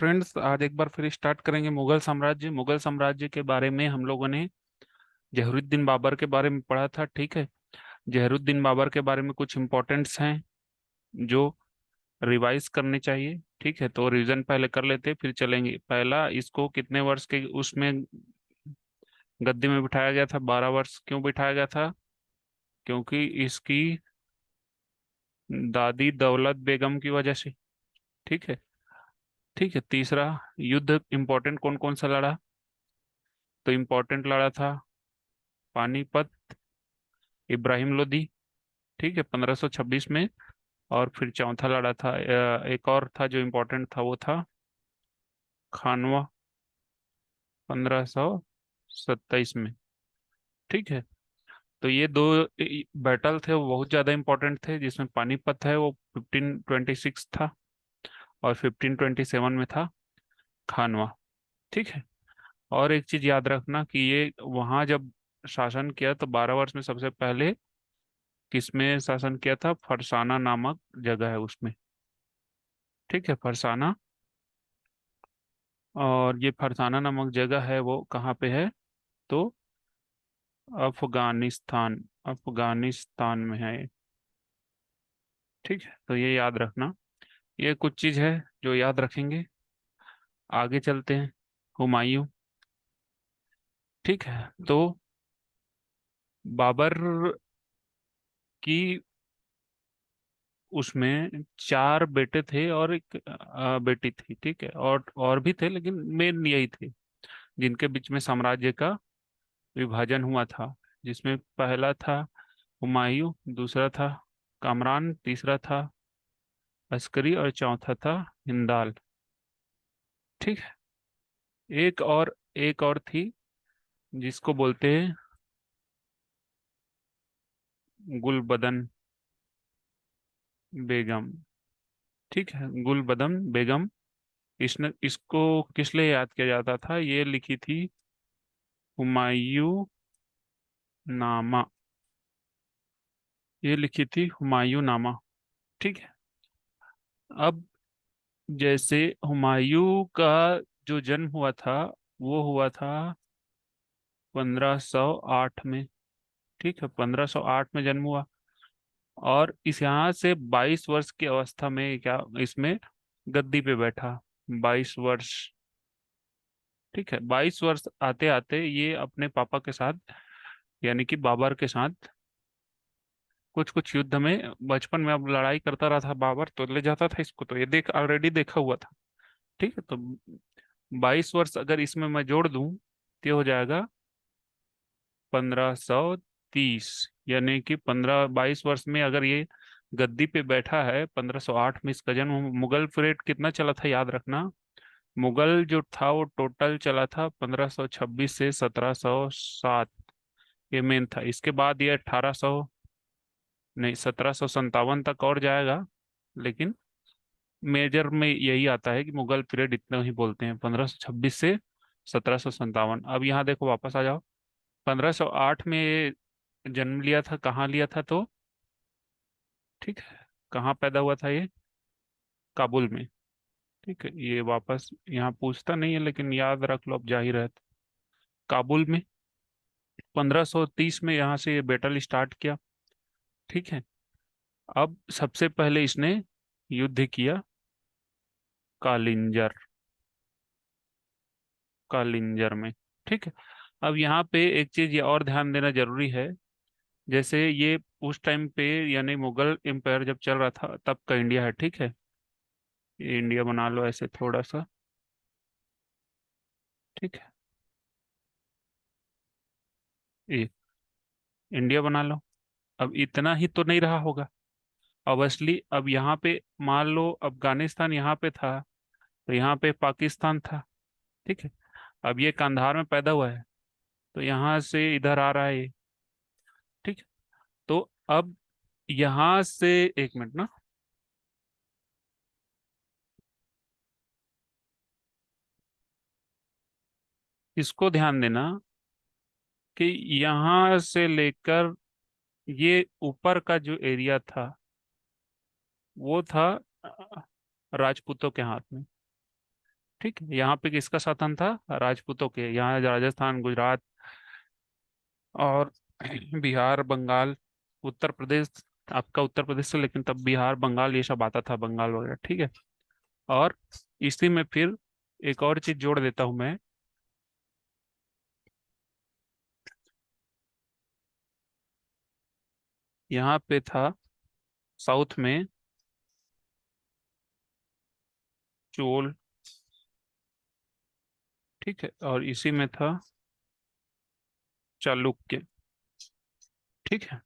Friends, आज एक बार फिर स्टार्ट करेंगे मुगल साम्राज्य के बारे में। हम लोगों ने जहरुद्दीन बाबर के बारे में पढ़ा था। ठीक है। जहरुद्दीन बाबर के बारे में कुछ इम्पोर्टेंट्स हैं जो रिवाइज करने चाहिए। ठीक है, तो रिवीजन पहले कर लेते फिर चलेंगे। पहला, इसको कितने वर्ष के उसमें गद्दी में बिठाया गया था? 12 वर्ष। क्यों बिठाया गया था? क्योंकि इसकी दादी दौलत बेगम की वजह से। ठीक है। ठीक है। तीसरा, युद्ध इम्पोर्टेंट कौन कौन सा लड़ा? तो इम्पोर्टेंट लड़ा था पानीपत, इब्राहिम लोदी। ठीक है, 1526 में। और फिर चौथा लड़ा था, एक और था जो इम्पोर्टेंट था, वो था खानवा, 1527 में। ठीक है। तो ये दो बैटल थे, वो बहुत ज्यादा इंपॉर्टेंट थे। जिसमें पानीपत है वो 1526 था, और 1527 में था खानवा। ठीक है। और एक चीज याद रखना कि ये वहां जब शासन किया तो 12 वर्ष में सबसे पहले किसमें शासन किया था? फरसाना नामक जगह है उसमें। ठीक है, फरसाना। और ये फरसाना नामक जगह है, वो कहाँ पे है? तो अफगानिस्तान, अफगानिस्तान में है ये। ठीक है, तो ये याद रखना। ये कुछ चीज है जो याद रखेंगे। आगे चलते हैं। हुमायूं। ठीक है। तो बाबर की उसमें 4 बेटे थे और एक बेटी थी। ठीक है, और भी थे, लेकिन मेन यही थे जिनके बीच में साम्राज्य का विभाजन हुआ था। जिसमें पहला था हुमायूं, दूसरा था कामरान, तीसरा था अस्करी, और चौथा था हिंदाल। ठीक है। एक और थी जिसको बोलते हैं गुलबदन बेगम। ठीक है, गुलबदन बेगम। इसको किस लिए याद किया जाता था? ये लिखी थी हुमायूं नामा। ये लिखी थी हुमायूं नामा। ठीक है। अब जैसे हुमायूं का जो जन्म हुआ था, वो हुआ था 1508 में। ठीक है, 1508 में जन्म हुआ। और इस यहाँ से 22 वर्ष की अवस्था में क्या इसमें गद्दी पे बैठा? 22 वर्ष। ठीक है, 22 वर्ष आते आते ये अपने पापा के साथ, यानी कि बाबर के साथ कुछ कुछ युद्ध में बचपन में अब लड़ाई करता रहा था। बाबर तो ले जाता था इसको, तो ये देख ऑलरेडी देखा हुआ था। ठीक है, तो 22 वर्ष अगर इसमें मैं जोड़ दूं तो ये हो जाएगा 1530। यानी कि 22 वर्ष में अगर ये गद्दी पे बैठा है, 1508 में इसका जन्म। मुगल पीरियड कितना चला था याद रखना। मुगल जो था वो टोटल चला था 1526 से 1707। ये मेन था। इसके बाद ये 1800, नहीं, 1757 तक और जाएगा। लेकिन मेजर में यही आता है कि मुगल पीरियड इतना ही बोलते हैं, 1526 से 1757। अब यहाँ देखो, वापस आ जाओ। 1508 में ये जन्म लिया था। कहाँ लिया था? तो ठीक है, कहाँ पैदा हुआ था ये? काबुल में। ठीक है, ये वापस यहाँ पूछता नहीं है, लेकिन याद रख लो, अब जाहिर है। काबुल में 1530 में यहाँ से ये बैटल स्टार्ट किया। ठीक है। अब सबसे पहले इसने युद्ध किया कालिंजर, कालिंजर में। ठीक है। अब यहाँ पे एक चीज ये और ध्यान देना जरूरी है। जैसे ये उस टाइम पे, यानी मुगल एम्पायर जब चल रहा था, तब का इंडिया है। ठीक है, ये इंडिया बना लो ऐसे थोड़ा सा। ठीक है, ये इंडिया बना लो। अब इतना ही तो नहीं रहा होगा ऑब्वियसली। अब यहाँ पे मान लो अफगानिस्तान यहाँ पे था, तो यहाँ पे पाकिस्तान था। ठीक है। अब ये कंधार में पैदा हुआ है, तो यहाँ से इधर आ रहा है ये। ठीक है। तो अब यहाँ से, एक मिनट ना, इसको ध्यान देना कि यहाँ से लेकर ये ऊपर का जो एरिया था, वो था राजपूतों के हाथ में। ठीक है, यहाँ पे किसका शासन था? राजपूतों के। यहाँ राजस्थान, गुजरात और बिहार, बंगाल, उत्तर प्रदेश, आपका उत्तर प्रदेश से, लेकिन तब बिहार, बंगाल ये सब आता था, बंगाल वगैरह। ठीक है। और इसी में फिर एक और चीज जोड़ देता हूं मैं। यहाँ पे था साउथ में चोल। ठीक है। और इसी में था चालुक्य। ठीक है।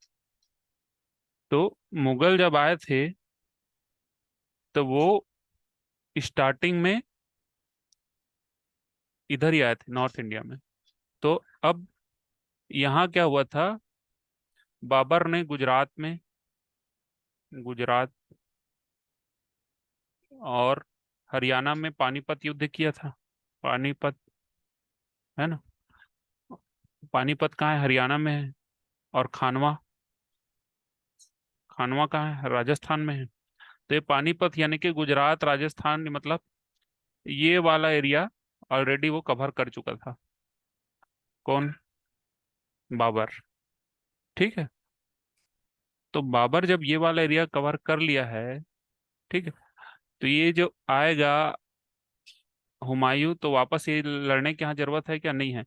तो मुगल जब आए थे तो वो स्टार्टिंग में इधर ही आए थे, नॉर्थ इंडिया में। तो अब यहाँ क्या हुआ था? बाबर ने गुजरात और हरियाणा में पानीपत युद्ध किया था। पानीपत, है ना? पानीपत कहाँ है? हरियाणा में है। और खानवा, खानवा कहाँ है? राजस्थान में है। तो ये पानीपत यानी कि गुजरात, राजस्थान, मतलब ये वाला एरिया ऑलरेडी वो कवर कर चुका था। कौन? बाबर। ठीक है। तो बाबर जब ये वाला एरिया कवर कर लिया है, ठीक है, तो ये जो आएगा हुमायूं, तो वापस ये लड़ने की यहाँ जरूरत है क्या? नहीं है।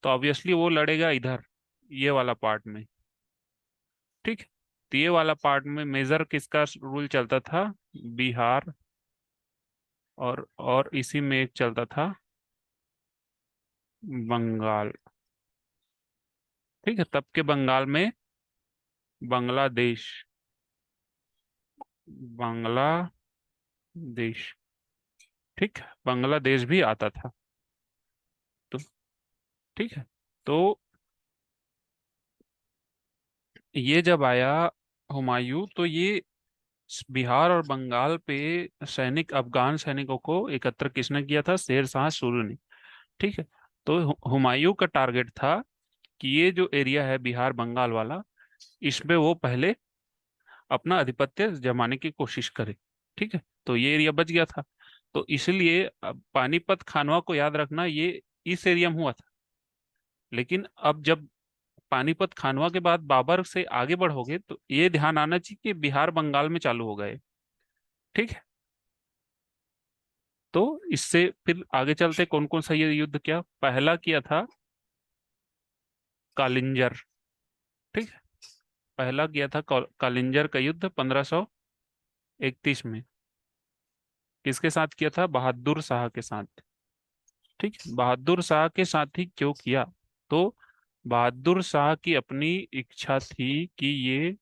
तो ऑब्वियसली वो लड़ेगा इधर, ये वाला पार्ट में। ठीक है। तो ये वाला पार्ट में मेजर किसका रूल चलता था? बिहार। और इसी में एक चलता था बंगाल। ठीक है। तब के बंगाल में बांग्लादेश, बांग्लादेश। ठीक है, बांग्लादेश भी आता था। तो ठीक है। तो ये जब आया हुमायूं, तो ये बिहार और बंगाल पे सैनिक, अफगान सैनिकों को एकत्र किसने किया था? शेर शाह सूरी ने। ठीक है। तो हुमायूं का टारगेट था कि ये जो एरिया है बिहार बंगाल वाला, इसमें वो पहले अपना आधिपत्य जमाने की कोशिश करे। ठीक है। तो ये एरिया बच गया था। तो इसलिए अब पानीपत, खानवा को याद रखना, ये इस एरिया में हुआ था। लेकिन अब जब पानीपत, खानवा के बाद बाबर से आगे बढ़ोगे तो ये ध्यान आना चाहिए कि बिहार बंगाल में चालू हो गए। ठीक है। तो इससे फिर आगे चलते, कौन कौन सा ये युद्ध किया? पहला किया था कालिंजर। ठीक है। पहला किया था कालिंजर का युद्ध 1531 में। किसके साथ किया था? बहादुर शाह के साथ। ठीक है। बहादुर शाह के साथ ही क्यों किया? तो बहादुर शाह की अपनी इच्छा थी कि ये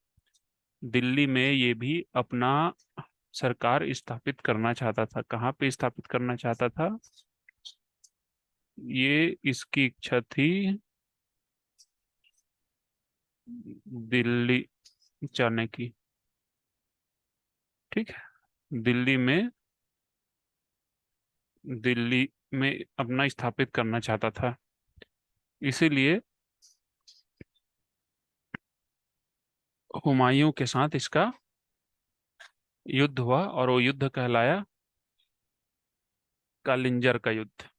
दिल्ली में ये भी अपना सरकार स्थापित करना चाहता था। कहाँ पे स्थापित करना चाहता था? ये इसकी इच्छा थी दिल्ली जाने की। ठीक है। दिल्ली में अपना स्थापित करना चाहता था। इसीलिए हुमायूं के साथ इसका युद्ध हुआ, और वो युद्ध कहलाया कालिंजर का युद्ध।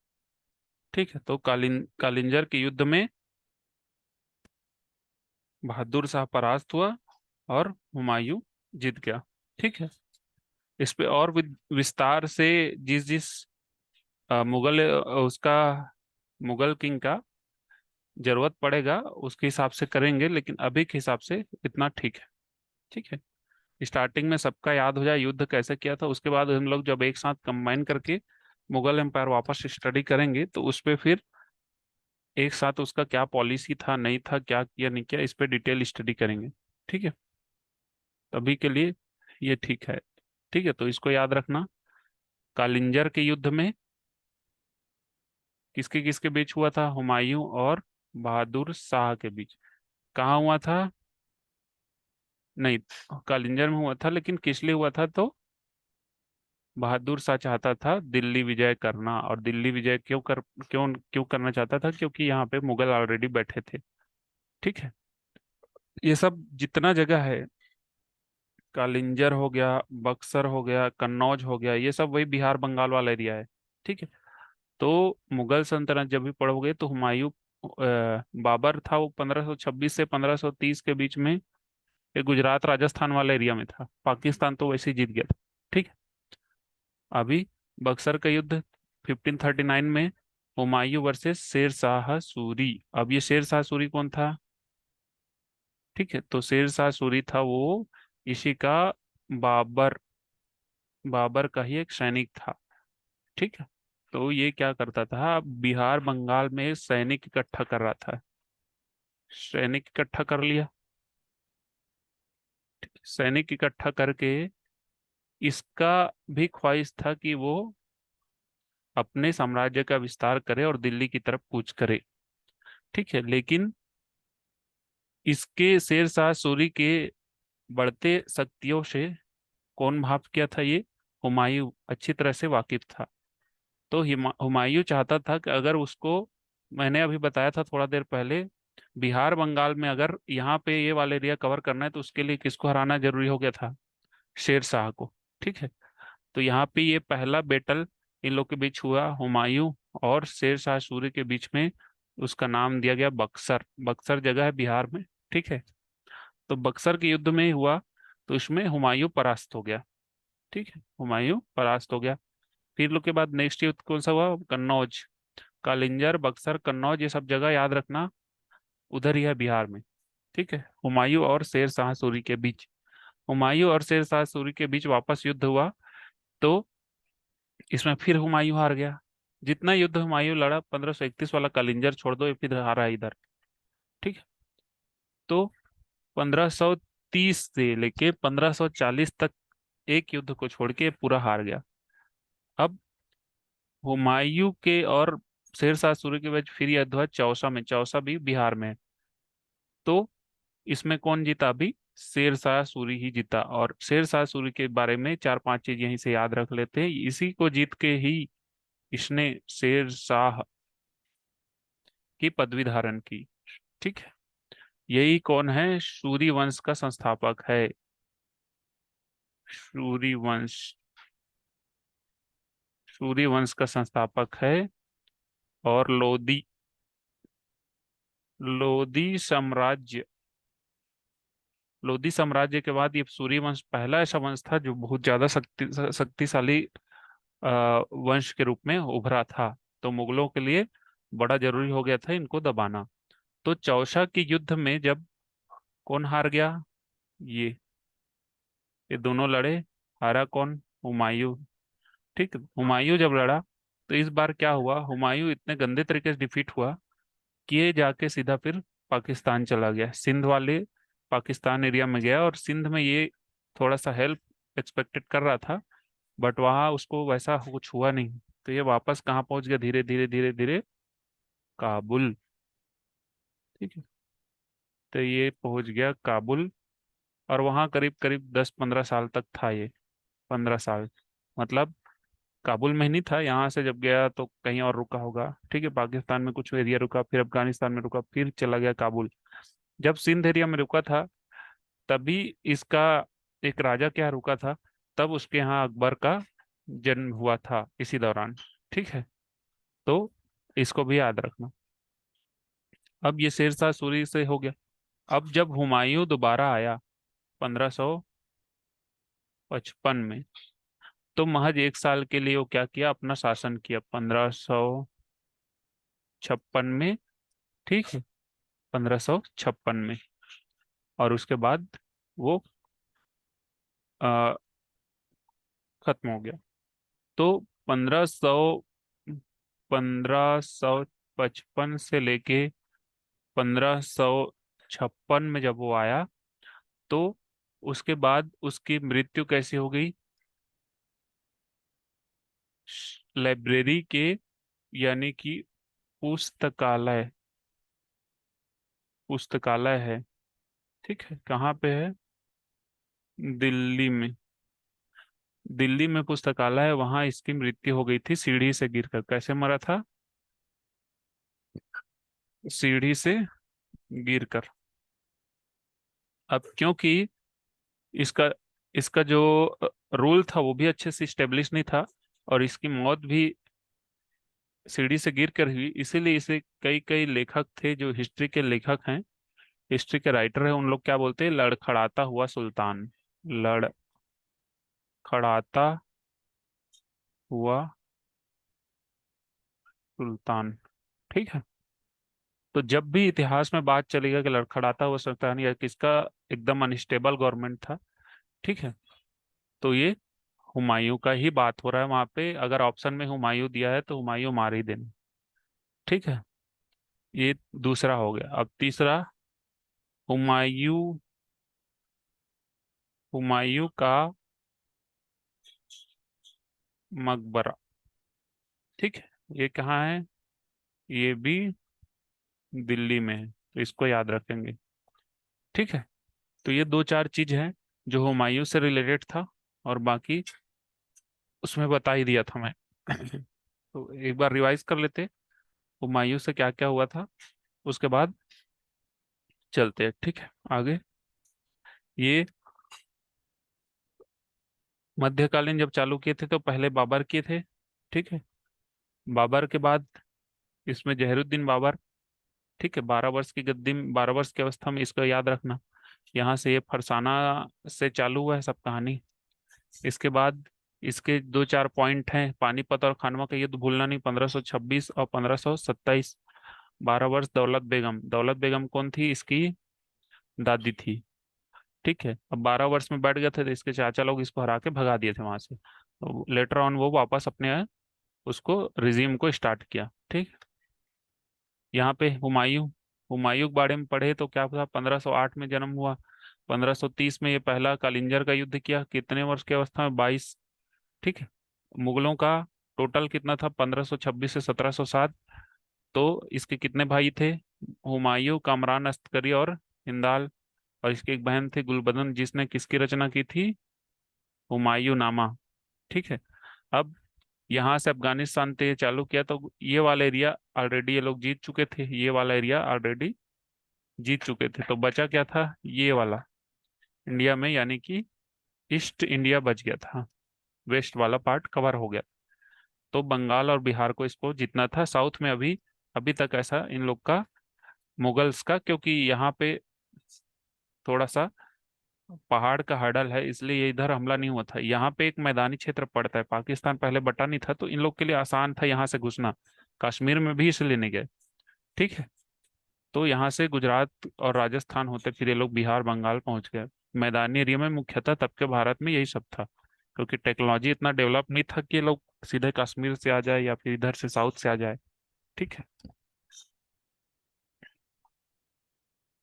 ठीक है। तो कालिंजर के युद्ध में बहादुर शाह परास्त हुआ और हुमायूं जीत गया। ठीक है। इस पे और विस्तार से जिस जिस मुगल उसका मुगल किंग का जरूरत पड़ेगा उसके हिसाब से करेंगे, लेकिन अभी के हिसाब से इतना ठीक है। ठीक है। स्टार्टिंग में सबका याद हो जाए युद्ध कैसे किया था, उसके बाद हम लोग जब एक साथ कंबाइन करके मुगल एम्पायर वापस स्टडी करेंगे तो उस पे फिर एक साथ उसका क्या पॉलिसी था, नहीं था, क्या किया नहीं किया, इस पे डिटेल स्टडी करेंगे। ठीक है। अभी के लिए ये ठीक है। ठीक है। तो इसको याद रखना। कालिंजर के युद्ध में किसके किसके बीच हुआ था? हुमायूं और बहादुर शाह के बीच। कहाँ हुआ था? नहीं, कालिंजर में हुआ था, लेकिन किस लिए हुआ था? तो बहादुर शाह चाहता था दिल्ली विजय करना। और दिल्ली विजय क्यों क्यों करना चाहता था? क्योंकि यहाँ पे मुगल ऑलरेडी बैठे थे। ठीक है। ये सब जितना जगह है, कालिंजर हो गया, बक्सर हो गया, कन्नौज हो गया, ये सब वही बिहार बंगाल वाला एरिया है। ठीक है। तो मुगल सल्तनत जब भी पढ़ोगे तो हुमायूं बाबर था, वो 1526 से 1530 के बीच में ये गुजरात राजस्थान वाला एरिया में था। पाकिस्तान तो वैसे ही जीत गया था। ठीक है। अभी बक्सर का युद्ध 1539 में, हुमायूं वर्सेस शेर शाह सूरी। अब ये शेर शाह सूरी कौन था? ठीक है, तो शेर शाह सूरी था वो इसी का बाबर बाबर का ही एक सैनिक था। ठीक है। तो ये क्या करता था, बिहार बंगाल में सैनिक इकट्ठा कर रहा था। सैनिक इकट्ठा कर लिया। सैनिक इकट्ठा करके इसका भी ख्वाहिश था कि वो अपने साम्राज्य का विस्तार करे और दिल्ली की तरफ कूच करे। ठीक है, लेकिन इसके शेर शाह सूरी के बढ़ते शक्तियों से कौन भाप किया था ये? हुमायूं अच्छी तरह से वाकिफ था। तो हुमायूं चाहता था कि अगर उसको, मैंने अभी बताया था थोड़ा देर पहले, बिहार बंगाल में अगर यहाँ पे ये वाला एरिया कवर करना है तो उसके लिए किसको हराना जरूरी हो गया था? शेर शाह को। ठीक है। तो यहाँ पे ये पहला बैटल इन लोग के बीच हुआ, हुमायूं और शेर शाह सूरी के बीच में। उसका नाम दिया गया बक्सर। बक्सर जगह है बिहार में। ठीक है। तो बक्सर के युद्ध में हुआ, तो इसमें हुमायूं परास्त हो गया। ठीक है, हुमायूं परास्त हो गया। फिर लोग के बाद नेक्स्ट युद्ध कौन सा हुआ? कन्नौज। कालिंजर, बक्सर, कन्नौज, ये सब जगह याद रखना, उधर ही है बिहार में। ठीक है। हुमायूं और शेर शाह सूरी के बीच, हुमायूं और शेर शाह सूरी के बीच वापस युद्ध हुआ। तो इसमें फिर हुमायूं हार गया। जितना युद्ध हुमायूं लड़ा, 1531 वाला कालिंजर छोड़ दो, ये फिर हारा है इधर। ठीक है। तो 1530 से लेके 1540 तक एक युद्ध को छोड़ के पूरा हार गया। अब हुमायूं के और शेर शाह सूरी के बीच फिर युद्ध हुआ चौसा में। चौसा भी बिहार में है। तो इसमें कौन जीता? अभी शेर शाह सूरी ही जीता। और शेर शाह सूरी के बारे में चार पांच चीज यहीं से याद रख लेते हैं। इसी को जीत के ही इसने शेर शाह की पदवी धारण की। ठीक है। यही कौन है? सूरी वंश का संस्थापक है। सूरी वंश, सूरी वंश का संस्थापक है। और लोधी, लोधी साम्राज्य, लोधी साम्राज्य के बाद ये सूरी वंश पहला ऐसा वंश था जो बहुत ज्यादा शक्तिशाली वंश के रूप में उभरा था। तो मुगलों के लिए बड़ा जरूरी हो गया था इनको दबाना। तो चौसा की युद्ध में जब कौन हार गया? ये ये दोनों लड़े। हारा कौन? हुमायूं। ठीक है, हुमायूं जब लड़ा तो इस बार क्या हुआ, हुमायूं इतने गंदे तरीके से डिफीट हुआ कि ये जाके सीधा फिर पाकिस्तान चला गया, सिंध वाले पाकिस्तान एरिया में गया। और सिंध में ये थोड़ा सा हेल्प एक्सपेक्टेड कर रहा था, बट वहाँ उसको वैसा कुछ हुआ नहीं। तो ये वापस कहाँ पहुंच गया? धीरे धीरे धीरे धीरे काबुल। ठीक है। तो ये पहुंच गया काबुल। और वहाँ करीब करीब 10-15 साल तक था ये। 15 साल मतलब काबुल में ही नहीं था। यहाँ से जब गया तो कहीं और रुका होगा। ठीक है, पाकिस्तान में कुछ एरिया रुका, फिर अफगानिस्तान में रुका, फिर चला गया काबुल। जब सिंध एरिया में रुका था तभी इसका एक राजा के यहाँ रुका था। तब उसके यहाँ अकबर का जन्म हुआ था इसी दौरान। ठीक है। तो इसको भी याद रखना। अब ये शेर शाह सूरी से हो गया। अब जब हुमायूं दोबारा आया 1555 में, तो महज एक साल के लिए वो क्या किया, अपना शासन किया 1556 में। ठीक है, 1556 में। और उसके बाद वो आ, खत्म हो गया। तो 1555 से लेके 1556 में जब वो आया, तो उसके बाद उसकी मृत्यु कैसी हो गई? लाइब्रेरी के, यानी कि पुस्तकालय, पुस्तकालय है। ठीक है, कहाँ पे है? दिल्ली में। दिल्ली में पुस्तकालय है, वहां इसकी मृत्यु हो गई थी सीढ़ी से गिरकर। कैसे मरा था? सीढ़ी से गिरकर। अब क्योंकि इसका इसका जो रूल था वो भी अच्छे से स्टेब्लिश नहीं था, और इसकी मौत भी सीढ़ी से गिर कर हुई, इसीलिए इसे कई कई लेखक थे जो हिस्ट्री के लेखक हैं, हिस्ट्री के राइटर हैं, उन लोग क्या बोलते हैं, लड़खड़ाता हुआ सुल्तान, लड़खड़ाता हुआ सुल्तान। ठीक है। तो जब भी इतिहास में बात चलेगा कि लड़खड़ाता हुआ सुल्तान या किसका एकदम अनस्टेबल गवर्नमेंट था, ठीक है, तो ये हुमायूं का ही बात हो रहा है वहां पे। अगर ऑप्शन में हुमायूं दिया है तो हुमायूं मार ही देना। ठीक है। ये दूसरा हो गया। अब तीसरा, हुमायूं, हुमायूं का मकबरा। ठीक है। ये कहाँ है? ये भी दिल्ली में है, तो इसको याद रखेंगे। ठीक है। तो ये दो चार चीज है जो हुमायूं से रिलेटेड था, और बाकी उसमें बता ही दिया था मैं। तो एक बार रिवाइज कर लेते, हुमायूं से क्या क्या हुआ था, उसके बाद चलते हैं। ठीक है आगे। ये मध्यकालीन जब चालू किए थे तो पहले बाबर किए थे। ठीक है। बाबर के बाद इसमें जहरुद्दीन बाबर। ठीक है। 12 वर्ष की गद्दी में, 12 वर्ष की अवस्था में, इसको याद रखना। यहाँ से ये फरसाना से चालू हुआ है सब कहानी। इसके बाद इसके दो चार पॉइंट हैं, पानीपत और खानवा का युद्ध भूलना नहीं, 1526 और 1527। 12 वर्ष दौलत बेगम, दौलत बेगम कौन थी? इसकी दादी थी। ठीक है। अब 12 वर्ष में बैठ गए थे तो इसके चाचा लोग इसको हरा के भगा दिए थे वहां से, तो लेटर ऑन वो वापस अपने उसको रिजीम को स्टार्ट किया। ठीक। यहाँ पे हुमायूं, हुमायूं के बारे में पढ़े तो क्या था, 1508 में जन्म हुआ। 1530 में ये पहला कालिंजर का युद्ध किया, कितने वर्ष की अवस्था में? 22। ठीक है। मुगलों का टोटल कितना था? 1526 से 1707। तो इसके कितने भाई थे? हुमायूं, कामरान अस्करी और हिंदाल, और इसकी एक बहन थी गुलबदन, जिसने किसकी रचना की थी? हुमायूं नामा। ठीक है। अब यहाँ से अफगानिस्तान से ये चालू किया तो ये वाला एरिया ऑलरेडी ये लोग जीत चुके थे, ये वाला एरिया ऑलरेडी जीत चुके थे, तो बचा क्या था? ये वाला इंडिया में, यानी कि ईस्ट इंडिया बच गया था, वेस्ट वाला पार्ट कवर हो गया। तो बंगाल और बिहार को इसको जीतना था। साउथ में अभी अभी तक ऐसा इन लोग का, मुगल्स का, क्योंकि यहाँ पे थोड़ा सा पहाड़ का हडल है, इसलिए ये इधर हमला नहीं हुआ था। यहाँ पे एक मैदानी क्षेत्र पड़ता है, पाकिस्तान पहले बटा नहीं था, तो इन लोग के लिए आसान था यहाँ से घुसना। कश्मीर में भी इसलिए नहीं गए। ठीक है। तो यहाँ से गुजरात और राजस्थान होते फिर ये लोग बिहार बंगाल पहुंच गए। मैदानी एरिया में मुख्यतः तब के भारत में यही सब था, क्योंकि टेक्नोलॉजी इतना डेवलप नहीं था कि ये लोग सीधे कश्मीर से आ जाए या फिर इधर से साउथ से आ जाए। ठीक है।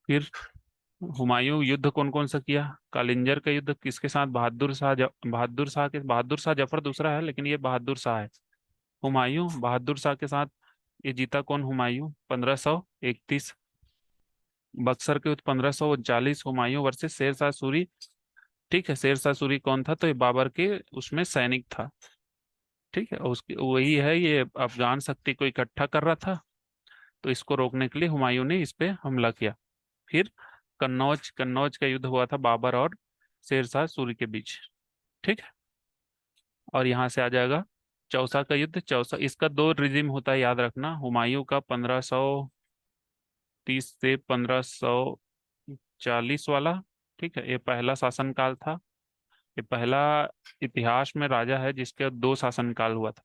फिर हुमायूं युद्ध कौन कौन सा किया? कालिंजर का युद्ध किसके साथ? बहादुर शाह जफर दूसरा है, लेकिन ये बहादुर शाह है। हुमायूं बहादुर शाह के साथ ये जीता कौन? हुमायूं 1531। बक्सर के युद्ध 1539, हुमायूं वर्सेस शेर शाह सूरी। ठीक है। शेर शाह सूरी कौन था? तो ये बाबर के उसमें सैनिक था। ठीक है। और उसकी वही है, ये अफगान शक्ति को इकट्ठा कर रहा था, तो इसको रोकने के लिए हुमायूं ने इस पे हमला किया। फिर कन्नौज, कन्नौज का युद्ध हुआ था बाबर और शेर शाह सूरी के बीच। ठीक है। और यहाँ से आ जाएगा चौसा का युद्ध। चौसा, इसका दो रिजिम होता है, याद रखना। हुमायूं का 1530 से 1540 वाला। ठीक है। ये पहला शासनकाल था। ये पहला इतिहास में राजा है जिसके दो शासनकाल हुआ था,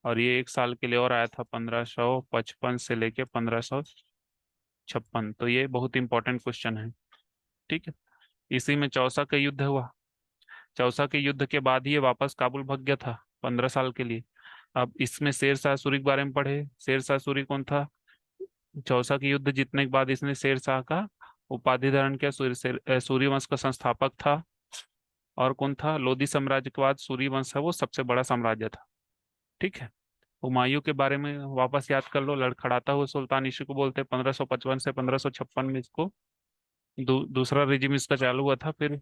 और ये 1 साल के लिए और आया था, 1555 से लेके 1556। तो ये बहुत इंपॉर्टेंट क्वेश्चन है। ठीक है। इसी में चौसा का युद्ध हुआ। चौसा के युद्ध के बाद ही ये वापस काबुल भाग गया था 15 साल के लिए। अब इसमें शेर शाह सूरी के बारे में पढ़े। शेर शाह सूरी कौन था? चौसा के युद्ध जीतने के बाद इसने शेर शाह का उपाधि धारण किया। सूर्यवंश का संस्थापक था। और कौन था? लोधी साम्राज्य के बाद सूर्यवंश है वो सबसे बड़ा साम्राज्य था। ठीक है। हुमायूं के बारे में वापस याद कर लो, लड़खड़ाता हुआ सुल्तान इसी को बोलते हैं। 1555 से 1556 में इसको दूसरा रिजिम इसका चालू हुआ था। फिर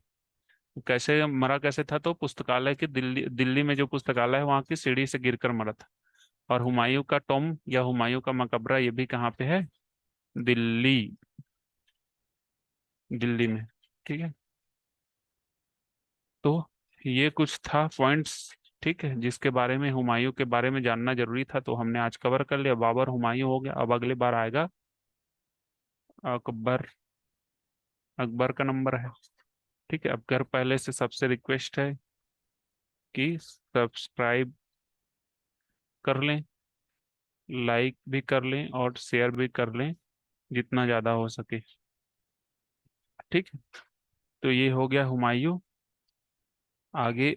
कैसे मरा, कैसे था? तो पुस्तकालय के, दिल्ली दिल्ली में जो पुस्तकालय है वहां की सीढ़ी से गिरकर मरा था। और हुमायूं का टॉम या हुमायूं का मकबरा ये भी कहाँ पे है? दिल्ली, दिल्ली में। ठीक है। तो ये कुछ था पॉइंट्स ठीक है, जिसके बारे में, हुमायूं के बारे में जानना जरूरी था तो हमने आज कवर कर लिया। बाबर, हुमायूं हो गया। अब अगली बार आएगा अकबर। अकबर का नंबर है। ठीक है, अब घर पहले से सबसे रिक्वेस्ट है कि सब्सक्राइब कर लें, लाइक भी कर लें और शेयर भी कर लें जितना ज़्यादा हो सके। ठीक है, तो ये हो गया हुमायूं। आगे